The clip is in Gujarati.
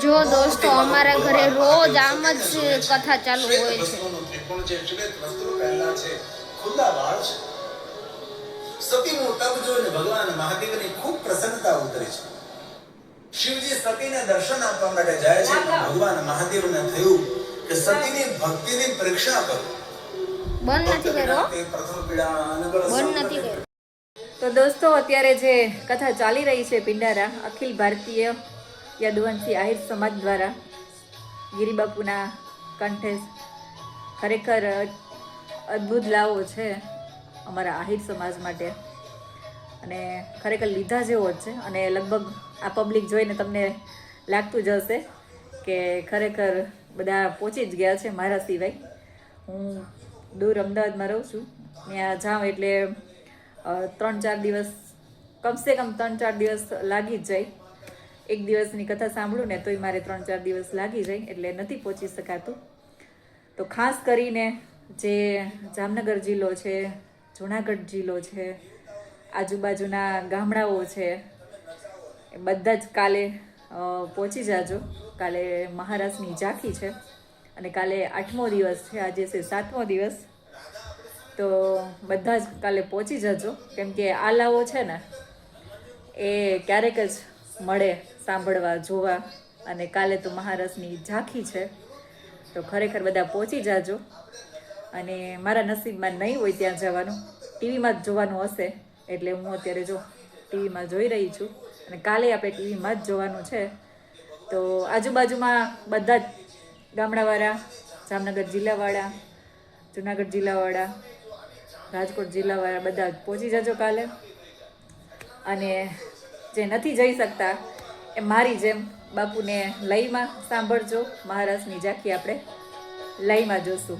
જો દોસ્તો અમારા ઘરે રોજ આમ જ કથા ચાલુ હોય છે. સતીનું તપ જોઈને ભગવાન મહાદેવની ખૂબ પ્રસન્નતા ઉતરી છે. શિવજી સતીને દર્શન આપવા માટે જાય છે. ભગવાન મહાદેવને થયું કે સતીની ભક્તિની પરીક્ષા કરો. બંધ નથી કર્યો, બંધ નથી કર્યો. તો દોસ્તો અત્યારે જે કથા ચાલી રહી છે પિંડારા અખિલ ભારતીય યદુવંશી આહિર સમાજ દ્વારા ગિરિબાપુના કંઠે ખરેખર અદ્ભુત લાવો છે અમારા આહિર સમાજ માટે અને ખરેખર લીધા જેવો જ છે. અને લગભગ આ પબ્લિક જોઈને તમને લાગતું જ હશે કે ખરેખર બધા પહોંચી જ ગયા છે મારા સિવાય. હું દૂર અમદાવાદમાં રહું છું, ત્યાં જાઉં એટલે 3-4 દિવસ કમસે કમ 3-4 દિવસ લાગી જ જાય. એક દિવસની કથા સાંભળું ને તોય મારે 3-4 દિવસ લાગી જાય, એટલે નથી પહોંચી શકાતું. તો ખાસ કરીને જે જામનગર જિલ્લો છે, જુનાગઢ જિલ્લો છે, આજુબાજુના ગામડાઓ છે, એ બધા જ કાલે પહોંચી જાજો. કાલે મહારાજની ઝાંખી છે અને કાલે 8મો દિવસ છે, આજે છે 7મો દિવસ. તો બધા જ કાલે પહોંચી જજો, કેમ કે આ લાવો છે ને એ ક્યારેક જ મળે સાંભળવા જોવા. અને કાલે તો મહારાજની ઝાંખી છે, તો ખરેખર બધા પહોંચી જાજો. અને મારા નસીબમાં નહીં હોય ત્યાં જવાનું, ટીવીમાં જ જોવાનું હશે, એટલે હું અત્યારે જો ટીવીમાં જોઈ રહી છું અને કાલે આપણે ટીવીમાં જ જોવાનું છે. તો આજુબાજુમાં બધા જ ગામડાવાળા, જામનગર જિલ્લાવાળા, જુનાગઢ જિલ્લાવાળા, રાજકોટ જિલ્લાવાળા બધા પહોંચી જજો કાલે. અને જે નથી જઈ શકતા એ મારી જેમ બાપુને લાઈવમાં સાંભળજો. મહારાજની ઝાંખી આપણે લાઈવમાં જોશું.